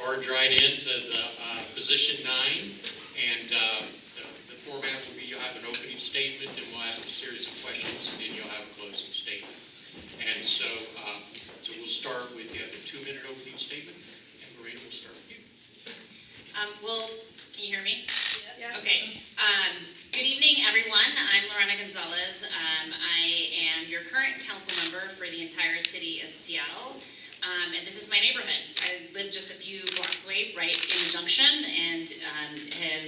barge right into the position 9, and the format will be you'll have an opening statement, and we'll ask a series of questions, and then you'll have a closing statement. And so, we'll start with you have a 2-minute opening statement, and Lorena will start with you. Well, can you hear me? Yes. Okay. Good evening, everyone. I'm Lorena González. I am your current council member for the entire city of Seattle. And this is my neighborhood. I live just a few blocks away, right in the junction, and have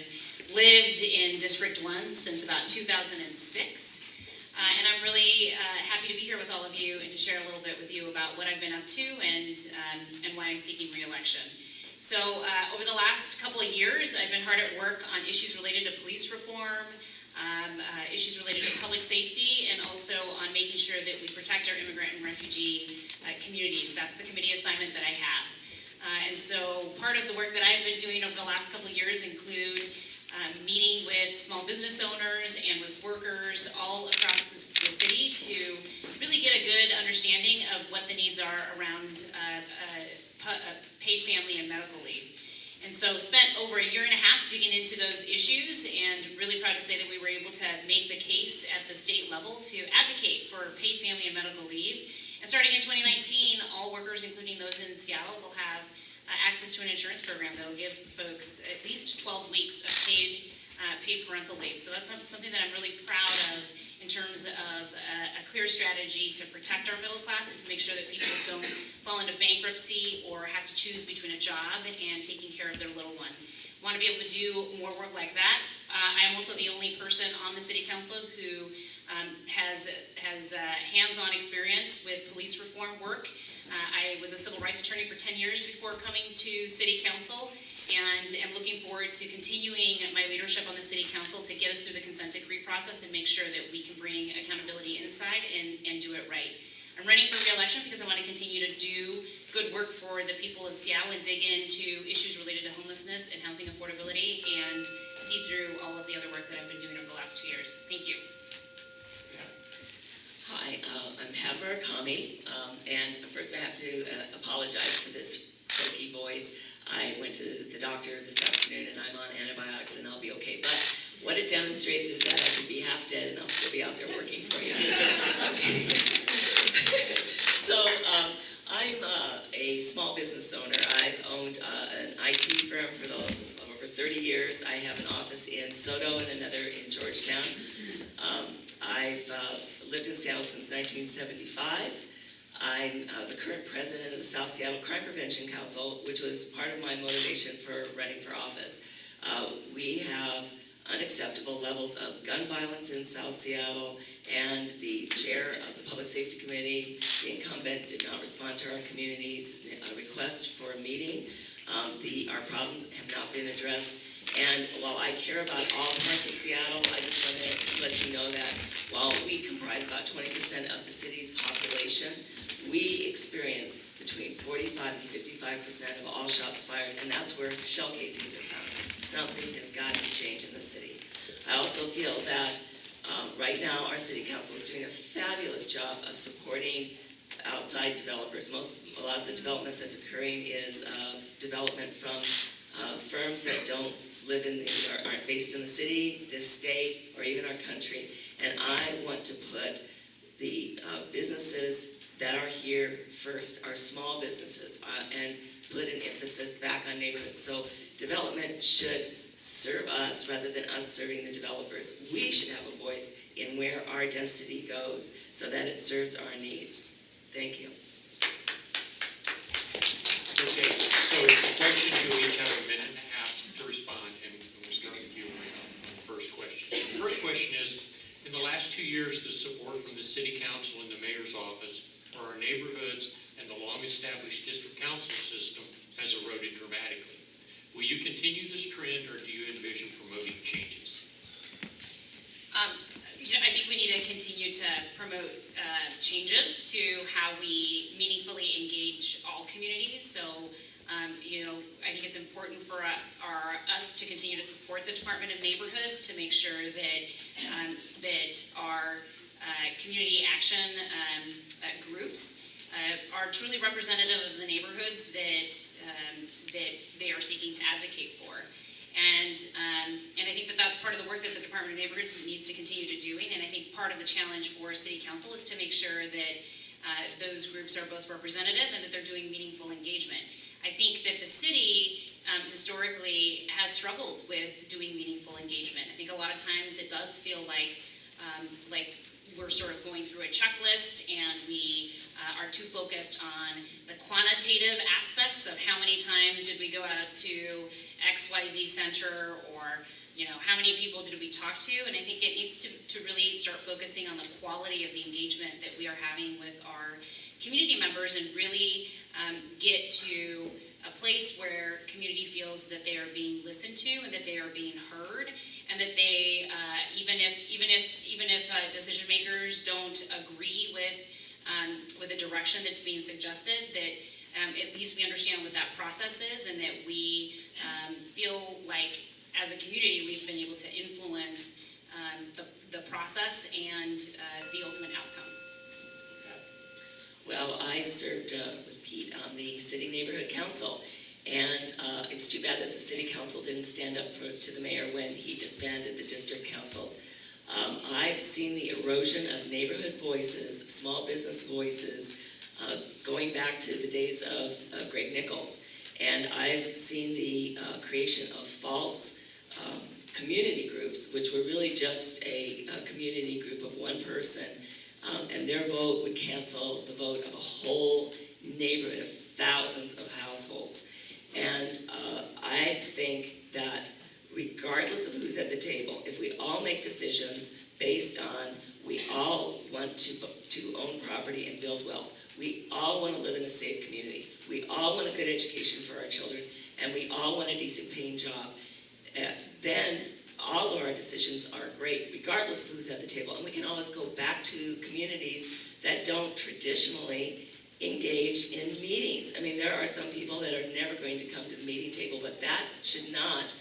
lived in District 1 since about 2006. And I'm really happy to be here with all of you and to share a little bit with you about what I've been up to and why I'm seeking re-election. So over the last couple of years, I've been hard at work on issues related to police reform, issues related to public safety, and also on making sure that we protect our immigrant and refugee communities. That's the committee assignment that I have. And so part of the work that I've been doing over the last couple of years include meeting with small business owners and with workers all across the city to really get a good understanding of what the needs are around paid family and medical leave. And so spent over 1.5 years digging into those issues, and really proud to say that we were able to make the case at the state level to advocate for paid family and medical leave. And starting in 2019, all workers, including those in Seattle, will have access to an insurance program that will give folks at least 12 weeks of paid parental leave. So that's something that I'm really proud of in terms of a clear strategy to protect our middle class and to make sure that people don't fall into bankruptcy or have to choose between a job and taking care of their little one. Want to be able to do more work like that. I am also the only person on the city council who has hands-on experience with police reform work. I was a civil rights attorney for 10 years before coming to city council, and am looking forward to continuing my leadership on the city council to get us through the consent decree process and make sure that we can bring accountability inside and do it right. I'm running for re-election because I want to continue to do good work for the people of Seattle and dig into issues related to homelessness and housing affordability and see through all of the other work that I've been doing over the last 2 years. Thank you. Hi, I'm Murakami, and first I have to apologize for this croaky voice. I went to the doctor this afternoon and I'm on antibiotics and I'll be okay. But what it demonstrates is that I could be half dead and I'll still be out there working for you. So I'm a small business owner. I've owned an IT firm for over 30 years. I have an office in Soto and another in Georgetown. I've lived in Seattle since 1975. I'm the current president of the South Seattle Crime Prevention Council, which was part of my motivation for running for office. We have unacceptable levels of gun violence in South Seattle, and the chair of the Public Safety Committee, the incumbent, did not respond to our community's request for a meeting. Our problems have not been addressed. And while I care about all parts of Seattle, I just want to let you know that while we comprise about 20% of the city's population, we experience between 45 and 55% of all shots fired, and that's where shell casings are found. Something has got to change in the city. I also feel that right now our city council is doing a fabulous job of supporting outside developers. A lot of the development that's occurring is development from firms that don't live in or aren't based in the city, this state, or even our country. And I want to put the businesses that are here first, our small businesses, and put an emphasis back on neighborhoods. So development should serve us rather than us serving the developers. We should have a voice in where our density goes so that it serves our needs. Thank you. Okay, so the question, you'll each have 1.5 minutes to respond, and we'll start with you on the first question. The first question is, in the last 2 years, the support from the city council and the mayor's office for our neighborhoods and the long-established district council system has eroded dramatically. Will you continue this trend, or do you envision promoting changes? I think we need to continue to promote changes to how we meaningfully engage all communities. So, I think it's important for us to continue to support the Department of Neighborhoods to make sure that our community action groups are truly representative of the neighborhoods that are seeking to advocate for. And I think that that's part of the work that the Department of Neighborhoods needs to continue to doing. And I think part of the challenge for City Council is to make sure that those groups are both representative and that they're doing meaningful engagement. I think that the city historically has struggled with doing meaningful engagement. I think a lot of times it does feel like we're sort of going through a checklist and we are too focused on the quantitative aspects of how many times did we go out to XYZ Center, or how many people did we talk to. And I think it needs to really start focusing on the quality of the engagement that we are having with our community members, and really get to a place where community feels that they are being listened to and that they are being heard, and that they even if decision makers don't agree with the direction that's being suggested, that at least we understand what that process is, and that we feel like as a community we've been able to influence the process and the ultimate outcome. Well, I served with Pete on the City Neighborhood Council, and it's too bad that the City Council didn't stand up to the mayor when he disbanded the district councils. I've seen the erosion of neighborhood voices, of small business voices, going back to the days of Greg Nichols, and I've seen the creation of false community groups, which were really just a community group of one person, and their vote would cancel the vote of a whole neighborhood of thousands of households. And I think that regardless of who's at the table, if we all make decisions based on we all want to own property and build wealth, we all want to live in a safe community, we all want a good education for our children, and we all want a decent paying job, then all of our decisions are great, regardless of who's at the table. And we can always go back to communities that don't traditionally engage in meetings. I mean, there are some people that are never going to come to the meeting table, but that should not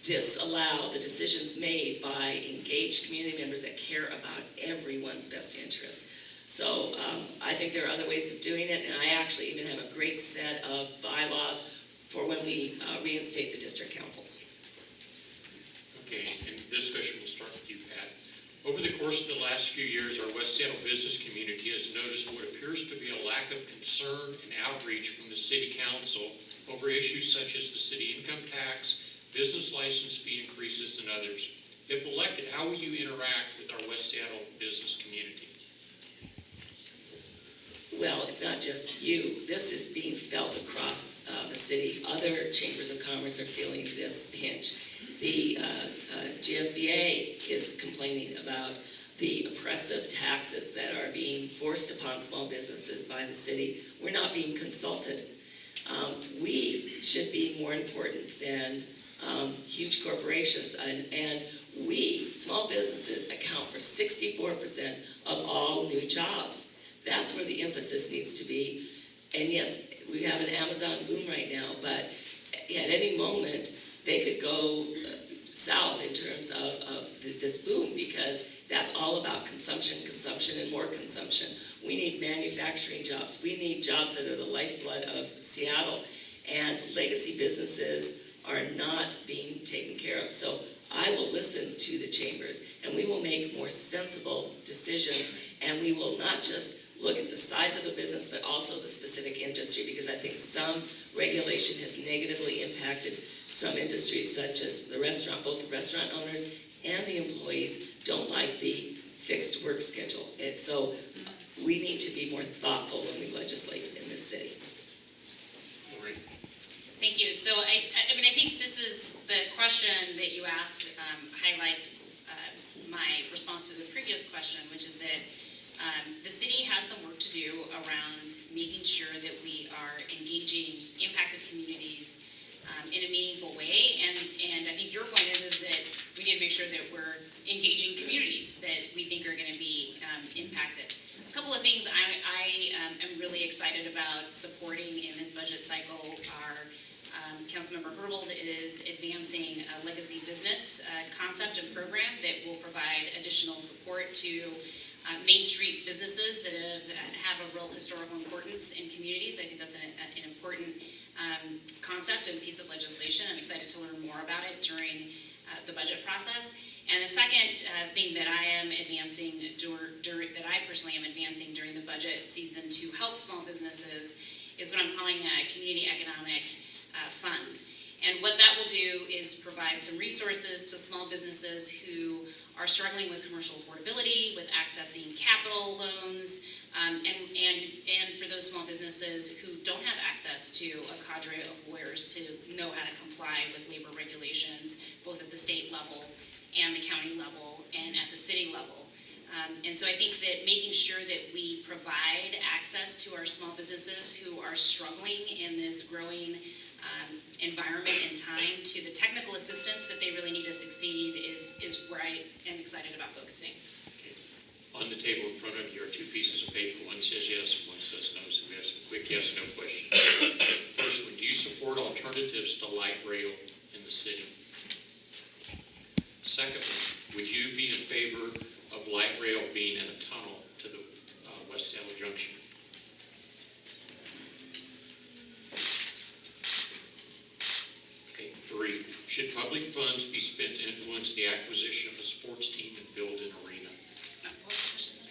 disallow the decisions made by engaged community members that care about everyone's best interest. So I think there are other ways of doing it, and I actually even have a great set of bylaws for when we reinstate the district councils. Okay, and this question will start with you, Pat. Over the course of the last few years, our West Seattle business community has noticed what appears to be a lack of concern and outreach from the city council over issues such as the city income tax, business license fee increases, and others. If elected, how will you interact with our West Seattle business community? Well, it's not just you. This is being felt across the city. Other chambers of commerce are feeling this pinch. The GSBA is complaining about the oppressive taxes that are being forced upon small businesses by the city. We're not being consulted. We should be more important than huge corporations, and we, small businesses, account for 64% of all new jobs. That's where the emphasis needs to be. And yes, we have an Amazon boom right now, but at any moment they could go south in terms of this boom, because that's all about consumption, and more consumption. We need manufacturing jobs. We need jobs that are the lifeblood of Seattle, and legacy businesses are not being taken care of. So I will listen to the chambers, and we will make more sensible decisions, and we will not just look at the size of a business, but also the specific industry, because I think some regulation has negatively impacted some industries, such as the restaurant. Both the restaurant owners and the employees don't like the fixed work schedule. And so we need to be more thoughtful when we legislate in this city. Lorena. Thank you. So I mean, I think this is the question that you asked highlights my response to the previous question, which is that the city has some work to do around making sure that we are engaging impacted communities in a meaningful way. And I think your point is that we need to make sure that we're engaging communities that we think are going to be impacted. A couple of things I am really excited about supporting in this budget cycle are Councilmember Herbold is advancing a legacy business concept and program that will provide additional support to Main Street businesses that have a real historical importance in communities. I think that's an important concept and piece of legislation. I'm excited to learn more about it during the budget process. And the second thing that I am advancing, that I personally am advancing during the budget season to help small businesses is what I'm calling a community economic fund. And what that will do is provide some resources to small businesses who are struggling with commercial affordability, with accessing capital loans, and for those small businesses who don't have access to a cadre of lawyers to know how to comply with labor regulations, both at the state level and the county level and at the city level. And so I think that making sure that we provide access to our small businesses who are struggling in this growing environment and time to the technical assistance that they really need to succeed is where I am excited about focusing. Okay. On the table in front of you are two pieces of paper. One says yes and one says no. So we have some quick yes, no questions. First one, do you support alternatives to light rail in the city? Second one, would you be in favor of light rail being in a tunnel to the West Seattle Junction? Okay, 3, should public funds be spent to influence the acquisition of a sports team and build an arena? What was the question?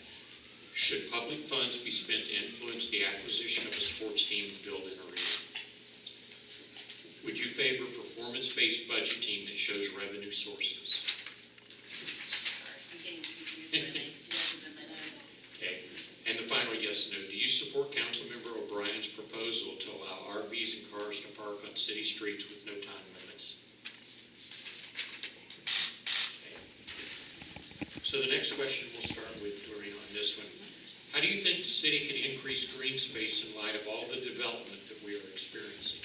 Should public funds be spent to influence the acquisition of a sports team and build an arena? Would you favor performance-based budgeting that shows revenue sources? Sorry, I'm getting confused by my yeses and my no's. Okay. And the final yes, no. Do you support Councilmember O'Brien's proposal to allow RVs and cars to park on city streets with no time limits? Okay. So the next question we'll start with, Lorena, on this one. How do you think the city can increase green space in light of all the development that we are experiencing?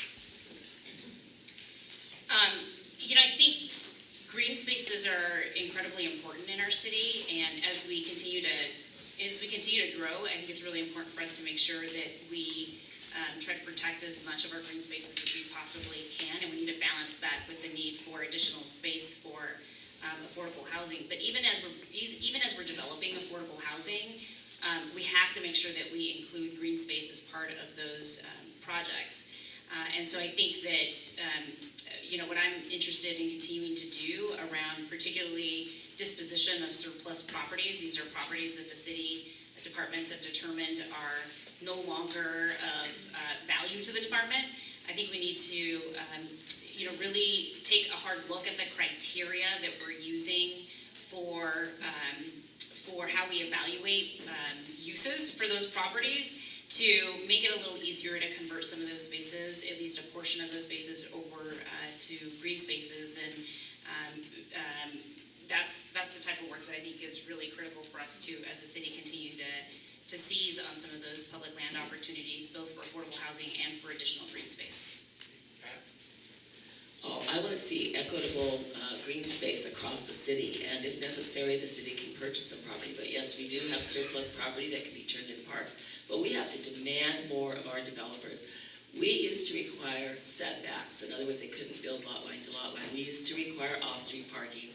I think green spaces are incredibly important in our city, and as we continue to grow, I think it's really important for us to make sure that we try to protect as much of our green spaces as we possibly can, and we need to balance that with the need for additional space for affordable housing. But even as we're developing affordable housing, we have to make sure that we include green space as part of those projects. And so I think that what I'm interested in continuing to do around particularly disposition of surplus properties. These are properties that the city departments have determined are no longer of value to the department. I think we need to really take a hard look at the criteria that we're using for how we evaluate uses for those properties, to make it a little easier to convert some of those spaces, at least a portion of those spaces, over to green spaces. And that's the type of work that I think is really critical for us to, as a city, continue to seize on some of those public land opportunities, both for affordable housing and for additional green space. Oh, I want to see equitable green space across the city, and if necessary, the city can purchase some property. But yes, we do have surplus property that can be turned into parks, but we have to demand more of our developers. We used to require setbacks. In other words, they couldn't build lot line to lot line. We used to require off-street parking,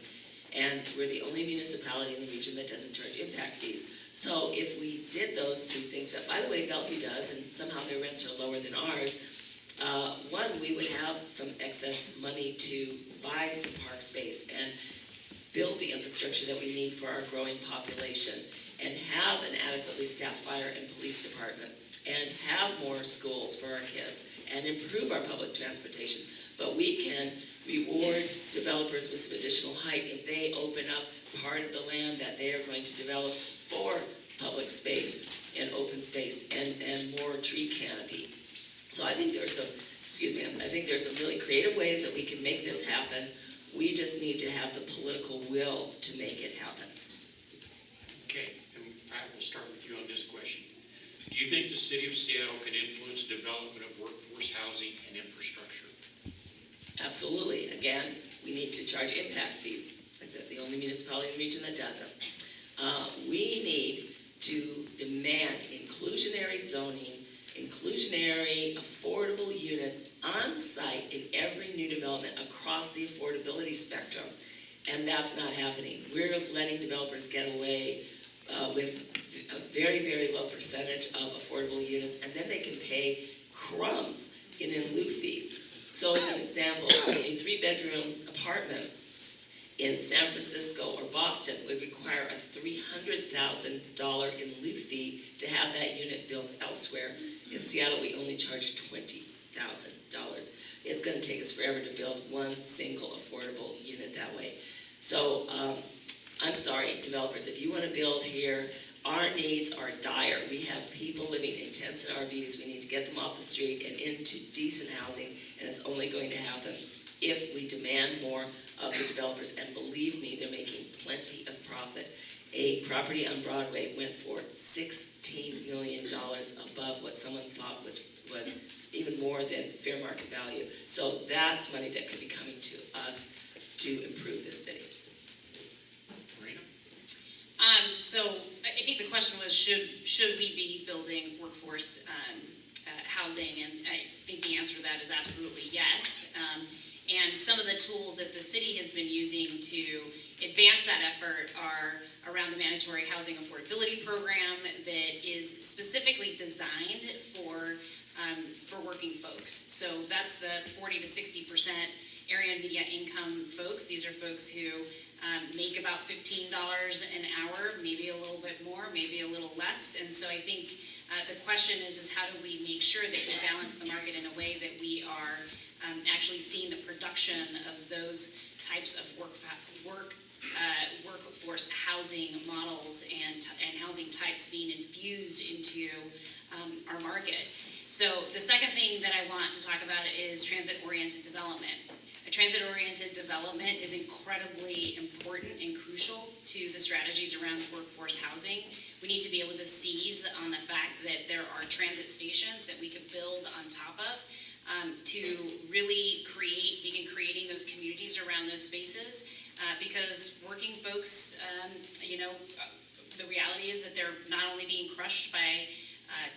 and we're the only municipality in the region that doesn't charge impact fees. So if we did those three things that, by the way, Bellevue does, and somehow their rents are lower than ours, one, we would have some excess money to buy some park space and build the infrastructure that we need for our growing population, and have an adequately staffed fire and police department, and have more schools for our kids, and improve our public transportation. But we can reward developers with some additional height if they open up part of the land that they are going to develop for public space and open space and more tree canopy. So I think there's some really creative ways that we can make this happen. We just need to have the political will to make it happen. Okay, and Pat, we'll start with you on this question. Do you think the city of Seattle can influence development of workforce housing and infrastructure? Absolutely. Again, we need to charge impact fees, like the only municipality in the region that doesn't. We need to demand inclusionary zoning, inclusionary, affordable units on site in every new development across the affordability spectrum. And that's not happening. We're letting developers get away with a very, very low percentage of affordable units, and then they can pay crumbs in lieu fees. So as an example, a 3-bedroom apartment in San Francisco or Boston would require a $300,000 in lieu fee to have that unit built elsewhere. In Seattle, we only charge $20,000. It's going to take us forever to build one single affordable unit that way. So I'm sorry, developers, if you want to build here, our needs are dire. We have people living in tents and RVs. We need to get them off the street and into decent housing, and it's only going to happen if we demand more of the developers. And believe me, they're making plenty of profit. A property on Broadway went for $16 million above what someone thought was even more than fair market value. So that's money that could be coming to us to improve this city. Lorena? So I think the question was, should we be building workforce housing? And I think the answer to that is absolutely yes. And some of the tools that the city has been using to advance that effort are around the mandatory housing affordability program that is specifically designed for working folks. So that's the 40 to 60% area and median income folks. These are folks who make about $15 an hour, maybe a little bit more, maybe a little less. And so I think the question is how do we make sure that we balance the market in a way that we are actually seeing the production of those types of workforce housing models and housing types being infused into our market. So the second thing that I want to talk about is transit-oriented development. A transit-oriented development is incredibly important and crucial to the strategies around workforce housing. We need to be able to seize on the fact that there are transit stations that we could build on top of to really begin creating those communities around those spaces. Because working folks, the reality is that they're not only being crushed by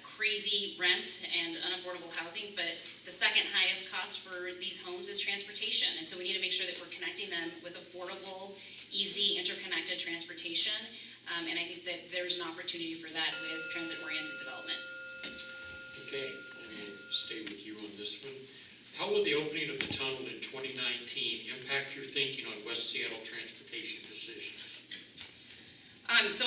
crazy rents and unaffordable housing, but the second highest cost for these homes is transportation. And so we need to make sure that we're connecting them with affordable, easy, interconnected transportation. And I think that there's an opportunity for that with transit-oriented development. Okay, and we'll stay with you on this one. How will the opening of the tunnel in 2019 impact your thinking on West Seattle transportation decisions? So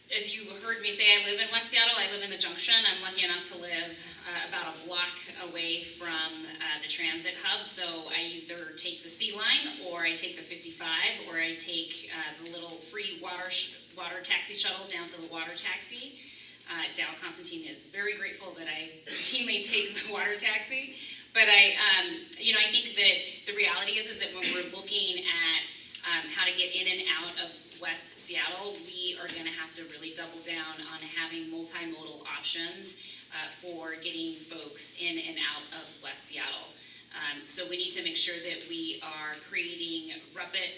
as you heard me say, I live in West Seattle. I live in the Junction. I'm lucky enough to live about a block away from the transit hub. So I either take the C line, or I take the 55, or I take the little free water taxi shuttle down to the water taxi. Dow Constantine is very grateful that I routinely take the water taxi. But I think that the reality is that when we're looking at how to get in and out of West Seattle, we are going to have to really double down on having multimodal options for getting folks in and out of West Seattle. So we need to make sure that we are creating rapid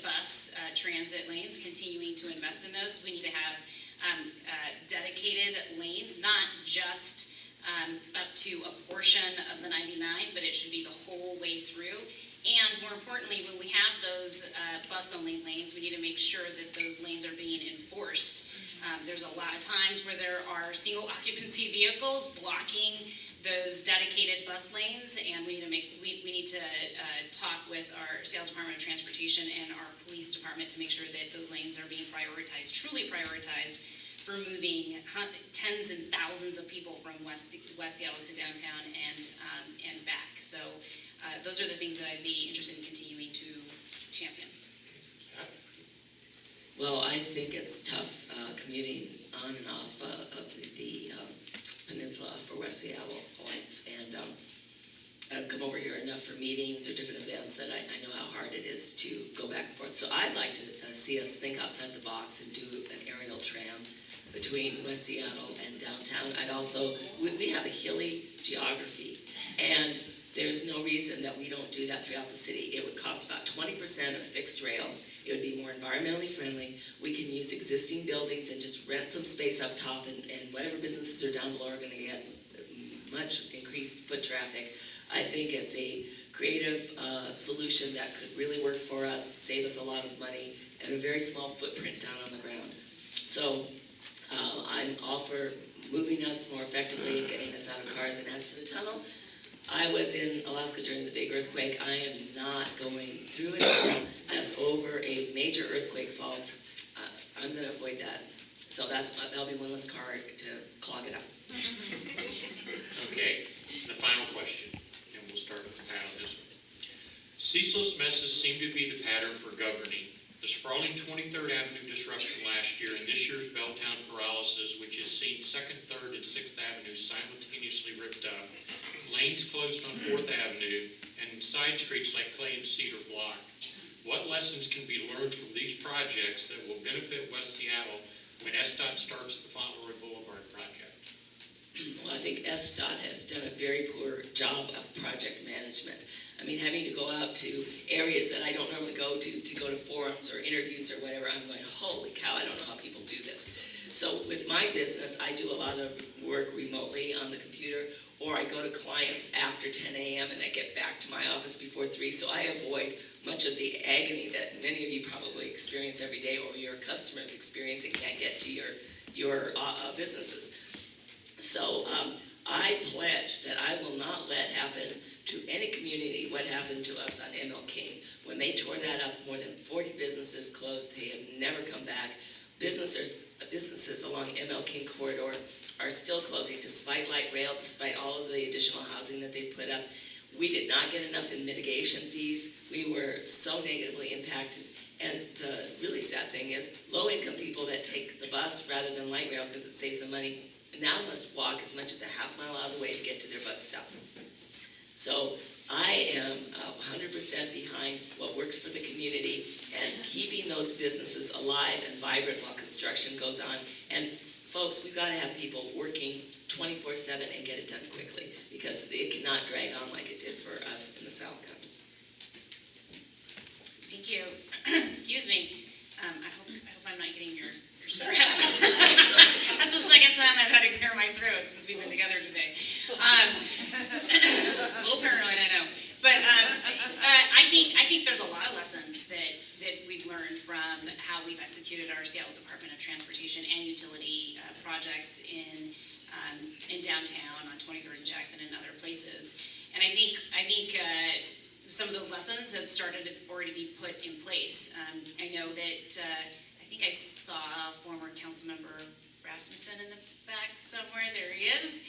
bus transit lanes, continuing to invest in those. We need to have dedicated lanes, not just up to a portion of the 99, but it should be the whole way through. And more importantly, when we have those bus-only lanes, we need to make sure that those lanes are being enforced. There's a lot of times where there are single occupancy vehicles blocking those dedicated bus lanes, and we need to talk with our Seattle Department of Transportation and our police department to make sure that those lanes are being prioritized, truly prioritized, for moving tens and thousands of people from West Seattle to downtown and back. So those are the things that I'd be interested in continuing to champion. Well, I think it's tough commuting on and off of the peninsula for West Seattle points, and I've come over here enough for meetings or different events that I know how hard it is to go back and forth. So I'd like to see us think outside the box and do an aerial tram between West Seattle and downtown. I'd also, we have a hilly geography, and there's no reason that we don't do that throughout the city. It would cost about 20% of fixed rail. It would be more environmentally friendly. We can use existing buildings and just rent some space up top, and whatever businesses are down below are going to get much increased foot traffic. I think it's a creative solution that could really work for us, save us a lot of money, and a very small footprint down on the ground. So I'm all for moving us more effectively and getting us out of cars. And as to the tunnel, I was in Alaska during the big earthquake. I am not going through it now. That's over a major earthquake fault. I'm going to avoid that. So that'll be one less car to clog it up. Okay, the final question, and we'll start with Pat on this one. Ceaseless messes seem to be the pattern for governing. The sprawling 23rd Avenue disruption last year and this year's Belltown paralysis, which has seen 2nd, 3rd, and 6th Avenues simultaneously ripped up, lanes closed on 4th Avenue, and side streets like Clay and Cedar blocked. What lessons can be learned from these projects that will benefit West Seattle when SDOT starts the Fauntleroy Boulevard project? Well, I think SDOT has done a very poor job of project management. I mean, having to go out to areas that I don't normally go to go to forums or interviews or whatever, I'm going, holy cow, I don't know how people do this. So with my business, I do a lot of work remotely on the computer, or I go to clients after 10 a.m. and I get back to my office before 3, so I avoid much of the agony that many of you probably experience every day, or your customers experience and can't get to your businesses. So I pledge that I will not let happen to any community what happened to us on ML King. When they tore that up, more than 40 businesses closed. They have never come back. Businesses along ML King corridor are still closing despite light rail, despite all of the additional housing that they put up. We did not get enough in mitigation fees. We were so negatively impacted. And the really sad thing is low-income people that take the bus rather than light rail because it saves them money now must walk as much as a half mile out of the way to get to their bus stop. So I am 100% behind what works for the community and keeping those businesses alive and vibrant while construction goes on. And folks, we've got to have people working 24/7 and get it done quickly because it cannot drag on like it did for us in the South County. Thank you. Excuse me. I hope I'm not getting your sugar habit. That's the second time I've had to clear my throat since we've been together today. A little paranoid, I know. But I think there's a lot of lessons that we've learned from how we've executed our Seattle Department of Transportation and Utility projects in downtown on 23rd and Jackson and other places. And I think some of those lessons have started to already be put in place. I know that I think I saw former council member Rasmussen in the back somewhere. There he is.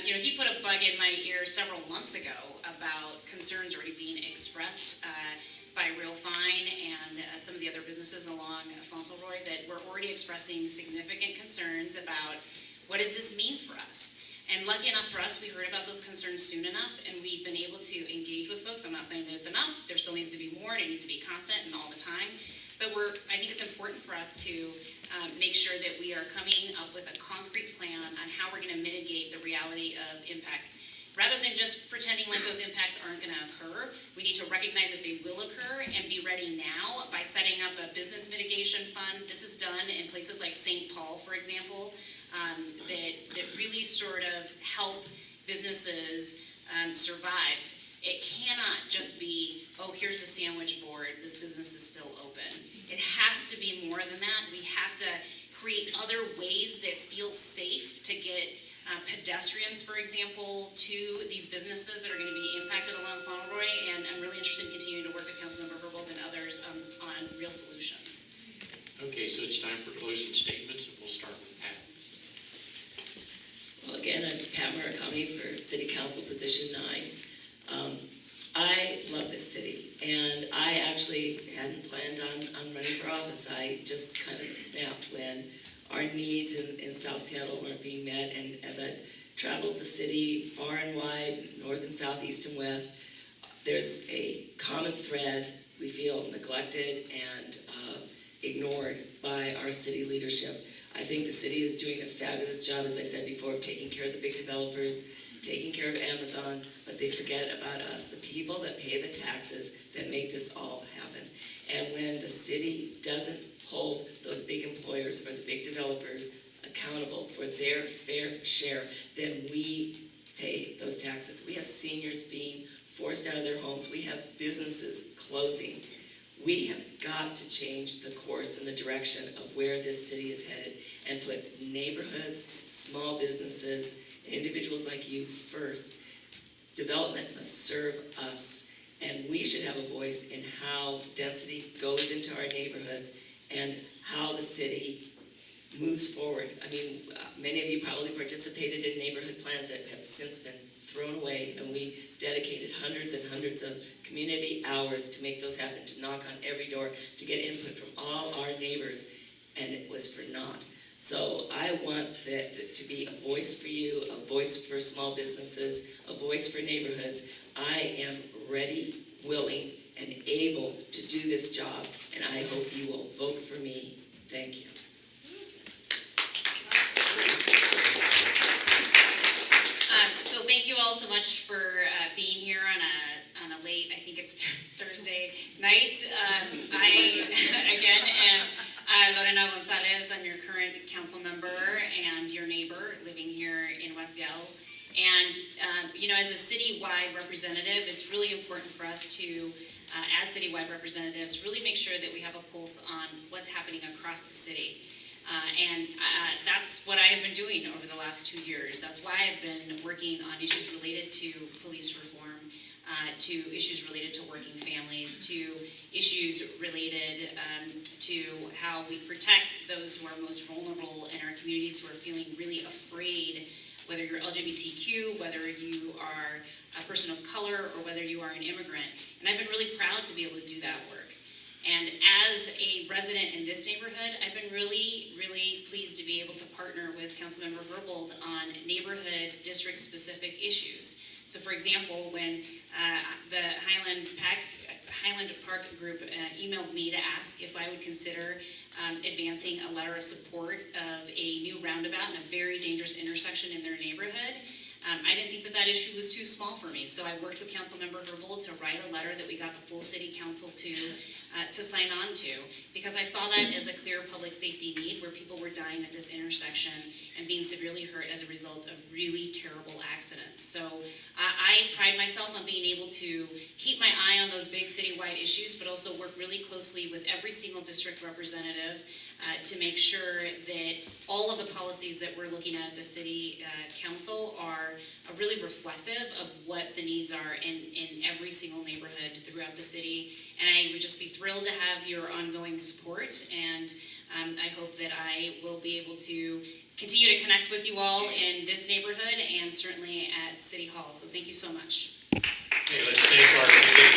He put a bug in my ear several months ago about concerns already being expressed by Real Fine and some of the other businesses along Fauntleroy that were already expressing significant concerns about what does this mean for us. And lucky enough for us, we heard about those concerns soon enough, and we've been able to engage with folks. I'm not saying that it's enough. There still needs to be more, and it needs to be constant and all the time. But I think it's important for us to make sure that we are coming up with a concrete plan on how we're going to mitigate the reality of impacts. Rather than just pretending like those impacts aren't going to occur, we need to recognize that they will occur and be ready now by setting up a business mitigation fund. This is done in places like St. Paul, for example, that really sort of help businesses survive. It cannot just be, oh, here's a sandwich board, this business is still open. It has to be more than that. We have to create other ways that feel safe to get pedestrians, for example, to these businesses that are going to be impacted along Fauntleroy, and I'm really interested in continuing to work with Councilmember Herbold and others on real solutions. Okay, so it's time for closing statements, and we'll start with Pat. Well, again, I'm Pat Murakami for City Council Position 9. I love this city, and I actually hadn't planned on running for office. I just kind of snapped when our needs in South Seattle weren't being met, and as I've traveled the city far and wide, north and south, east and west, there's a common thread. We feel neglected and ignored by our city leadership. I think the city is doing a fabulous job, as I said before, of taking care of the big developers, taking care of Amazon, but they forget about us, the people that pay the taxes that make this all happen. And when the city doesn't hold those big employers or the big developers accountable for their fair share, then we pay those taxes. We have seniors being forced out of their homes. We have businesses closing. We have got to change the course and the direction of where this city is headed and put neighborhoods, small businesses, individuals like you first. development must serve us, and we should have a voice in how density goes into our neighborhoods and how the city moves forward. I mean, many of you probably participated in neighborhood plans that have since been thrown away, and we dedicated hundreds and hundreds of community hours to make those happen, to knock on every door, to get input from all our neighbors, and it was for naught. So I want that to be a voice for you, a voice for small businesses, a voice for neighborhoods. I am ready, willing, and able to do this job, and I hope you will vote for me. Thank you. So thank you all so much for being here on a late, I think it's Thursday night. I, again, am Lorena González. I'm your current council member and your neighbor living here in West Seattle. And, as a citywide representative, it's really important for us to, as citywide representatives, really make sure that we have a pulse on what's happening across the city. And that's what I have been doing over the last 2 years. That's why I've been working on issues related to police reform, to issues related to working families, to issues related to how we protect those who are most vulnerable in our communities, who are feeling really afraid, whether you're LGBTQ, whether you are a person of color, or whether you are an immigrant. And I've been really proud to be able to do that work. And as a resident in this neighborhood, I've been really, really pleased to be able to partner with Councilmember Herbold on neighborhood district-specific issues. So for example, when the Highland Park group emailed me to ask if I would consider advancing a letter of support of a new roundabout in a very dangerous intersection in their neighborhood, I didn't think that issue was too small for me. So I worked with Councilmember Herbold to write a letter that we got the full city council to sign on to, because I saw that as a clear public safety need where people were dying at this intersection and being severely hurt as a result of really terrible accidents. So I pride myself on being able to keep my eye on those big citywide issues, but also work really closely with every single district representative to make sure that all of the policies that we're looking at the city council are really reflective of what the needs are in every single neighborhood throughout the city. And I would just be thrilled to have your ongoing support, and I hope that I will be able to continue to connect with you all in this neighborhood and certainly at City Hall. So thank you so much. Okay, let's thank our